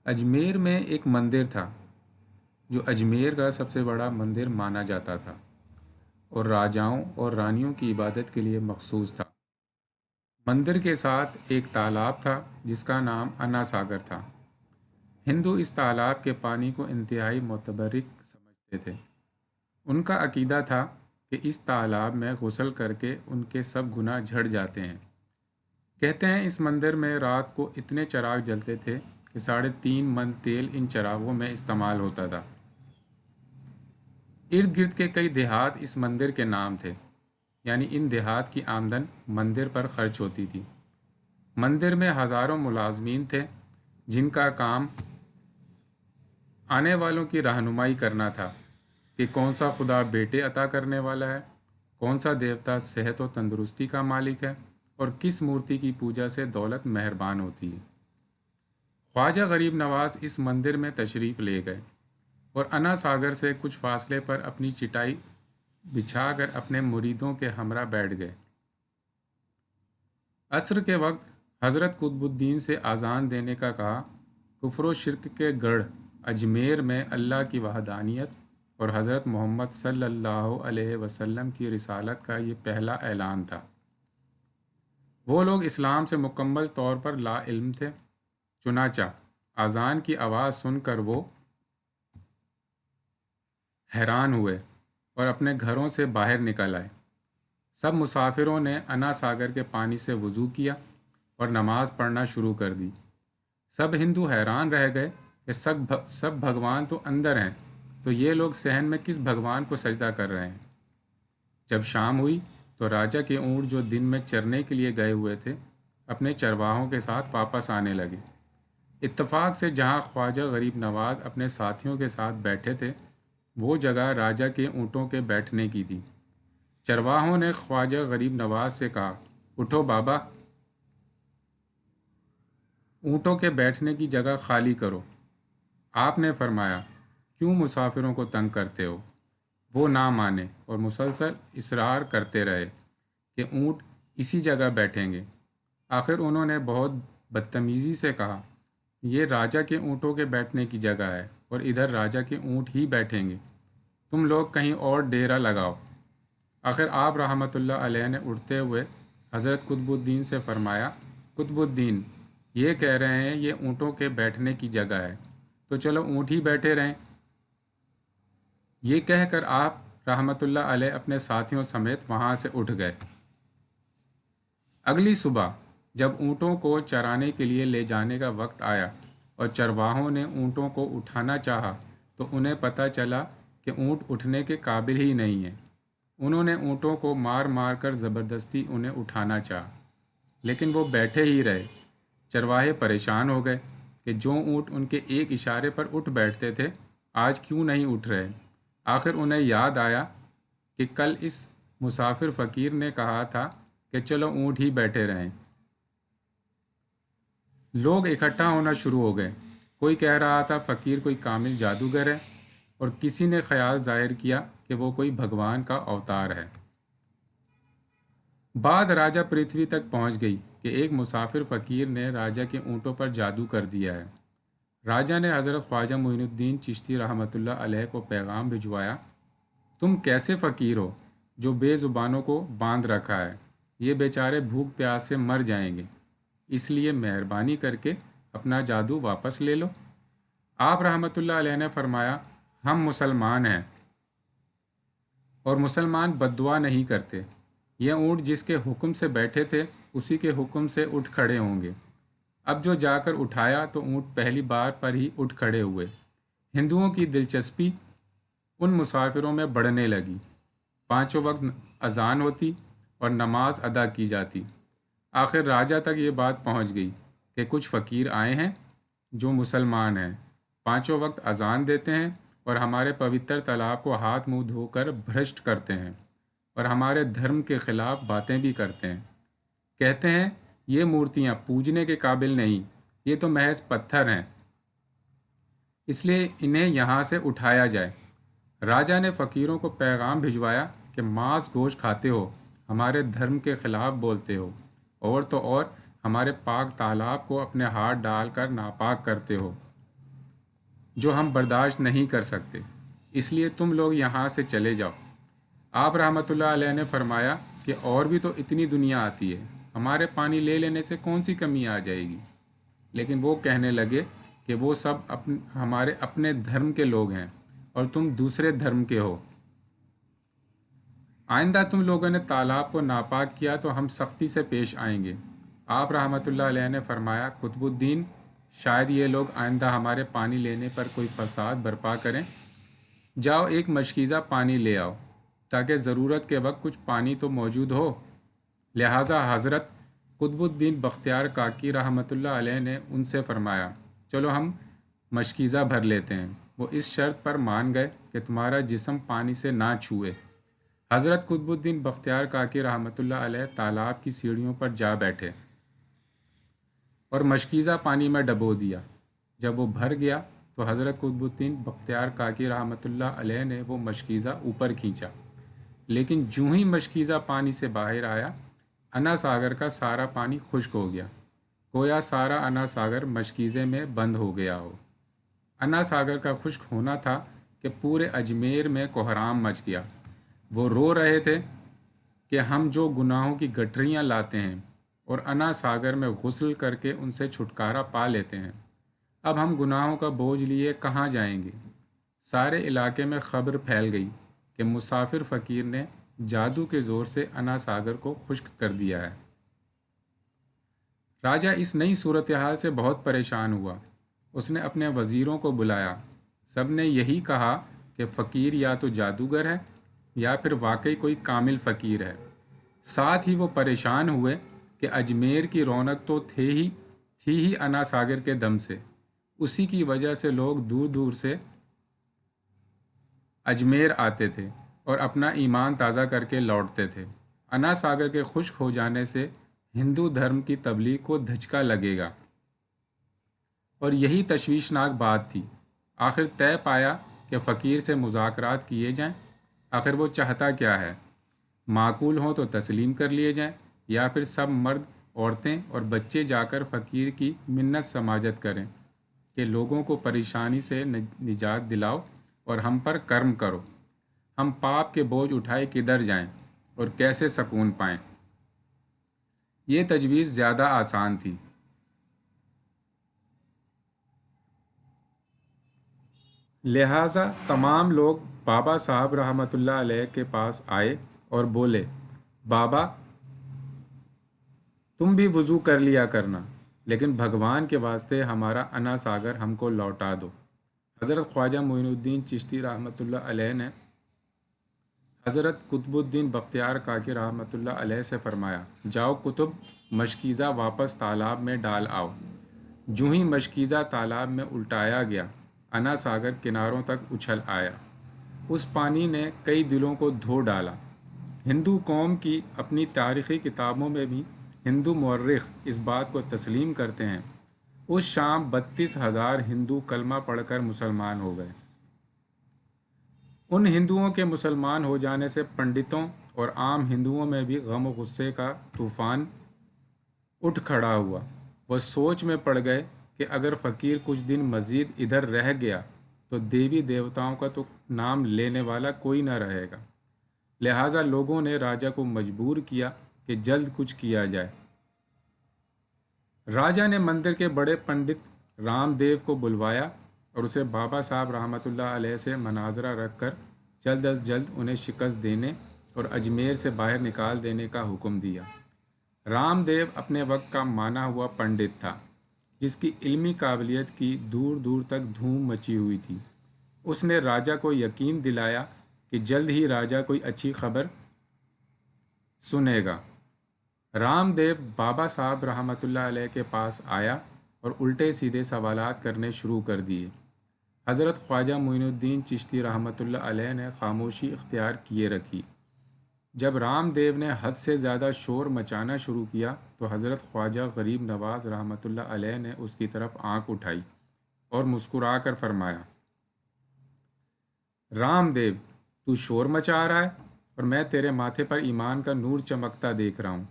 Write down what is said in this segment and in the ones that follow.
اجمیر میں ایک مندر تھا جو اجمیر کا سب سے بڑا مندر مانا جاتا تھا اور راجاؤں اور رانیوں کی عبادت کے لیے مخصوص تھا۔ مندر کے ساتھ ایک تالاب تھا جس کا نام انا ساگر تھا۔ ہندو اس تالاب کے پانی کو انتہائی متبرک سمجھتے تھے۔ ان کا عقیدہ تھا کہ اس تالاب میں غسل کر کے ان کے سب گناہ جھڑ جاتے ہیں۔ کہتے ہیں اس مندر میں رات کو اتنے چراغ جلتے تھے کہ 3.5 من تیل ان چراغوں میں استعمال ہوتا تھا۔ ارد گرد کے کئی دیہات اس مندر کے نام تھے، یعنی ان دیہات کی آمدن مندر پر خرچ ہوتی تھی۔ مندر میں ہزاروں ملازمین تھے جن کا کام آنے والوں کی رہنمائی کرنا تھا کہ کون سا خدا بیٹے عطا کرنے والا ہے، کون سا دیوتا صحت و تندرستی کا مالک ہے، اور کس مورتی کی پوجا سے دولت مہربان ہوتی ہے۔ خواجہ غریب نواز اس مندر میں تشریف لے گئے اور انا ساگر سے کچھ فاصلے پر اپنی چٹائی بچھا کر اپنے مریدوں کے ہمراہ بیٹھ گئے۔ عصر کے وقت حضرت قطب الدین سے اذان دینے کا کہا۔ کفر و شرک کے گڑھ اجمیر میں اللہ کی وحدانیت اور حضرت محمد صلی اللہ علیہ وسلم کی رسالت کا یہ پہلا اعلان تھا۔ وہ لوگ اسلام سے مکمل طور پر لا علم تھے، چنانچہ اذان کی آواز سن کر وہ حیران ہوئے اور اپنے گھروں سے باہر نکل آئے۔ سب مسافروں نے انا ساگر کے پانی سے وضو کیا اور نماز پڑھنا شروع کر دی۔ سب ہندو حیران رہ گئے کہ سب بھگوان تو اندر ہیں، تو یہ لوگ صحن میں کس بھگوان کو سجدہ کر رہے ہیں؟ جب شام ہوئی تو راجا کے اونٹ جو دن میں چرنے کے لیے گئے ہوئے تھے اپنے چرواہوں کے ساتھ واپس آنے لگے۔ اتفاق سے جہاں خواجہ غریب نواز اپنے ساتھیوں کے ساتھ بیٹھے تھے وہ جگہ راجا کے اونٹوں کے بیٹھنے کی تھی۔ چرواہوں نے خواجہ غریب نواز سے کہا، اٹھو بابا، اونٹوں کے بیٹھنے کی جگہ خالی کرو۔ آپ نے فرمایا، کیوں مسافروں کو تنگ کرتے ہو؟ وہ نہ مانے اور مسلسل اصرار کرتے رہے کہ اونٹ اسی جگہ بیٹھیں گے۔ آخر انہوں نے بہت بدتمیزی سے کہا، یہ راجا کے اونٹوں کے بیٹھنے کی جگہ ہے اور ادھر راجا کے اونٹ ہی بیٹھیں گے، تم لوگ کہیں اور ڈیرا لگاؤ۔ آخر آپ رحمۃ اللہ علیہ نے اٹھتے ہوئے حضرت قطب الدین سے فرمایا، قطب الدین، یہ کہہ رہے ہیں یہ اونٹوں کے بیٹھنے کی جگہ ہے، تو چلو اونٹ ہی بیٹھے رہیں۔ یہ کہہ کر آپ رحمۃ اللہ علیہ اپنے ساتھیوں سمیت وہاں سے اٹھ گئے۔ اگلی صبح جب اونٹوں کو چرانے کے لیے لے جانے کا وقت آیا اور چرواہوں نے اونٹوں کو اٹھانا چاہا تو انہیں پتہ چلا کہ اونٹ اٹھنے کے قابل ہی نہیں ہیں۔ انہوں نے اونٹوں کو مار مار کر زبردستی انہیں اٹھانا چاہا، لیکن وہ بیٹھے ہی رہے۔ چرواہے پریشان ہو گئے کہ جو اونٹ ان کے ایک اشارے پر اٹھ بیٹھتے تھے آج کیوں نہیں اٹھ رہے۔ آخر انہیں یاد آیا کہ کل اس مسافر فقیر نے کہا تھا کہ چلو اونٹ ہی بیٹھے رہیں۔ لوگ اکٹھا ہونا شروع ہو گئے۔ کوئی کہہ رہا تھا فقیر کوئی کامل جادوگر ہے، اور کسی نے خیال ظاہر کیا کہ وہ کوئی بھگوان کا اوتار ہے۔ بعد راجہ پرتھوی تک پہنچ گئی کہ ایک مسافر فقیر نے راجہ کے اونٹوں پر جادو کر دیا ہے۔ راجہ نے حضرت خواجہ معین الدین چشتی رحمۃ اللہ علیہ کو پیغام بھجوایا، تم کیسے فقیر ہو جو بے زبانوں کو باندھ رکھا ہے؟ یہ بیچارے بھوک پیاس سے مر جائیں گے، اس لیے مہربانی کر کے اپنا جادو واپس لے لو۔ آپ رحمۃ اللہ علیہ نے فرمایا، ہم مسلمان ہیں اور مسلمان بد دعا نہیں کرتے۔ یہ اونٹ جس کے حکم سے بیٹھے تھے اسی کے حکم سے اٹھ کھڑے ہوں گے۔ اب جو جا کر اٹھایا تو اونٹ پہلی بار پر ہی اٹھ کھڑے ہوئے۔ ہندوؤں کی دلچسپی ان مسافروں میں بڑھنے لگی۔ پانچوں وقت اذان ہوتی اور نماز ادا کی جاتی۔ آخر راجہ تک یہ بات پہنچ گئی کہ کچھ فقیر آئے ہیں جو مسلمان ہیں، پانچوں وقت اذان دیتے ہیں اور ہمارے پوتر تالاب کو ہاتھ منہ دھو کر بھرشٹ کرتے ہیں اور ہمارے دھرم کے خلاف باتیں بھی کرتے ہیں۔ کہتے ہیں یہ مورتیاں پوجنے کے قابل نہیں، یہ تو محض پتھر ہیں، اس لیے انہیں یہاں سے اٹھایا جائے۔ راجہ نے فقیروں کو پیغام بھجوایا کہ ماس گوشت کھاتے ہو، ہمارے دھرم کے خلاف بولتے ہو، اور تو اور ہمارے پاک تالاب کو اپنے ہاتھ ڈال کر ناپاک کرتے ہو۔ جو ہم برداشت نہیں کر سکتے، اس لیے تم لوگ یہاں سے چلے جاؤ۔ آپ رحمۃ اللہ علیہ نے فرمایا کہ اور بھی تو اتنی دنیا آتی ہے، ہمارے پانی لے لینے سے کون سی کمی آ جائے گی؟ لیکن وہ کہنے لگے کہ وہ سب ہمارے اپنے دھرم کے لوگ ہیں اور تم دوسرے دھرم کے ہو۔ آئندہ تم لوگوں نے تالاب کو ناپاک کیا تو ہم سختی سے پیش آئیں گے۔ آپ رحمۃ اللہ علیہ نے فرمایا، قطب الدین، شاید یہ لوگ آئندہ ہمارے پانی لینے پر کوئی فساد برپا کریں۔ جاؤ ایک مشکیزہ پانی لے آؤ تاکہ ضرورت کے وقت کچھ پانی تو موجود ہو۔ لہٰذا حضرت قطب الدین بختیار کاکی رحمۃ اللہ علیہ نے ان سے فرمایا، چلو ہم مشکیزہ بھر لیتے ہیں۔ وہ اس شرط پر مان گئے کہ تمہارا جسم پانی سے نہ چھوئے۔ حضرت قطب الدین بختیار کاکی رحمۃ اللہ علیہ تالاب کی سیڑھیوں پر جا بیٹھے اور مشکیزہ پانی میں ڈبو دیا۔ جب وہ بھر گیا تو حضرت قطب الدین بختیار کاکی رحمۃ اللہ علیہ نے وہ مشکیزہ اوپر کھینچا، لیکن جوں ہی مشکیزہ پانی سے باہر آیا، انا ساگر کا سارا پانی خشک ہو گیا، گویا سارا انا ساگر مشکیزے میں بند ہو گیا ہو۔ انا ساگر کا خشک ہونا تھا کہ پورے اجمیر میں کوہرام مچ گیا۔ وہ رو رہے تھے کہ ہم جو گناہوں کی گٹھریاں لاتے ہیں اور انا ساگر میں غسل کر کے ان سے چھٹکارا پا لیتے ہیں، اب ہم گناہوں کا بوجھ لیے کہاں جائیں گے؟ سارے علاقے میں خبر پھیل گئی کہ مسافر فقیر نے جادو کے زور سے انا ساگر کو خشک کر دیا ہے۔ راجہ اس نئی صورتحال سے بہت پریشان ہوا۔ اس نے اپنے وزیروں کو بلایا۔ سب نے یہی کہا کہ فقیر یا تو جادوگر ہے یا پھر واقعی کوئی کامل فقیر ہے۔ ساتھ ہی وہ پریشان ہوئے کہ اجمیر کی رونق تو تھی ہی انا ساگر کے دم سے، اسی کی وجہ سے لوگ دور دور سے اجمیر آتے تھے اور اپنا ایمان تازہ کر کے لوٹتے تھے۔ انا ساگر کے خشک ہو جانے سے ہندو دھرم کی تبلیغ کو دھچکا لگے گا، اور یہی تشویشناک بات تھی۔ آخر طے پایا کہ فقیر سے مذاکرات کیے جائیں۔ آخر وہ چاہتا کیا ہے؟ معقول ہوں تو تسلیم کر لیے جائیں، یا پھر سب مرد، عورتیں اور بچے جا کر فقیر کی منت سماجت کریں کہ لوگوں کو پریشانی سے نجات دلاؤ اور ہم پر کرم کرو۔ ہم پاپ کے بوجھ اٹھائے کدھر جائیں اور کیسے سکون پائیں؟ یہ تجویز زیادہ آسان تھی۔ لہٰذا تمام لوگ بابا صاحب رحمۃ اللہ علیہ کے پاس آئے اور بولے، بابا تم بھی وضو کر لیا کرنا، لیکن بھگوان کے واسطے ہمارا انا ساگر ہم کو لوٹا دو۔ حضرت خواجہ معین الدین چشتی رحمۃ اللہ علیہ نے حضرت قطب الدین بختیار کاکی رحمۃ اللہ علیہ سے فرمایا، جاؤ قطب، مشکیزہ واپس تالاب میں ڈال آؤ۔ جوں ہی مشکیزہ تالاب میں الٹایا گیا، انا ساگر کناروں تک اچھل آیا۔ اس پانی نے کئی دلوں کو دھو ڈالا۔ ہندو قوم کی اپنی تاریخی کتابوں میں بھی ہندو مورخ اس بات کو تسلیم کرتے ہیں۔ اس شام 32,000 ہندو کلمہ پڑھ کر مسلمان ہو گئے۔ ان ہندوؤں کے مسلمان ہو جانے سے پنڈتوں اور عام ہندوؤں میں بھی غم و غصے کا طوفان اٹھ کھڑا ہوا۔ وہ سوچ میں پڑ گئے کہ اگر فقیر کچھ دن مزید ادھر رہ گیا تو دیوی دیوتاؤں کا تو نام لینے والا کوئی نہ رہے گا۔ لہٰذا لوگوں نے راجہ کو مجبور کیا کہ جلد کچھ کیا جائے۔ راجہ نے مندر کے بڑے پنڈت رام دیو کو بلوایا اور اسے بابا صاحب رحمۃ اللہ علیہ سے مناظرہ رکھ کر جلد از جلد انہیں شکست دینے اور اجمیر سے باہر نکال دینے کا حکم دیا۔ رام دیو اپنے وقت کا مانا ہوا پنڈت تھا، جس کی علمی قابلیت کی دور دور تک دھوم مچی ہوئی تھی۔ اس نے راجہ کو یقین دلایا کہ جلد ہی راجہ کوئی اچھی خبر سنے گا۔ رام دیو بابا صاحب رحمۃ اللہ علیہ کے پاس آیا اور الٹے سیدھے سوالات کرنے شروع کر دیے۔ حضرت خواجہ معین الدین چشتی رحمۃ اللہ علیہ نے خاموشی اختیار کیے رکھی۔ جب رام دیو نے حد سے زیادہ شور مچانا شروع کیا تو حضرت خواجہ غریب نواز رحمۃ اللہ علیہ نے اس کی طرف آنکھ اٹھائی اور مسکرا کر فرمایا، رام دیو، تو شور مچا رہا ہے اور میں تیرے ماتھے پر ایمان کا نور چمکتا دیکھ رہا ہوں۔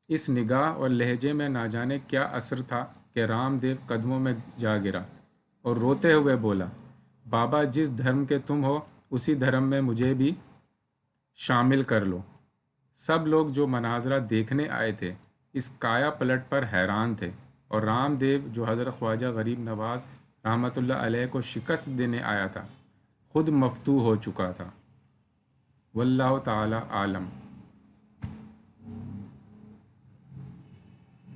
اس نگاہ اور لہجے میں نہ جانے کیا اثر تھا کہ رام دیو قدموں میں جا گرا۔ اور روتے ہوئے بولا، بابا جس دھرم کے تم ہو اسی دھرم میں مجھے بھی شامل کر لو۔ سب لوگ جو مناظرہ دیکھنے آئے تھے اس کایا پلٹ پر حیران تھے، اور رام دیو جو حضرت خواجہ غریب نواز رحمۃ اللہ علیہ کو شکست دینے آیا تھا خود مفتوح ہو چکا تھا۔ واللہ تعالی عالم۔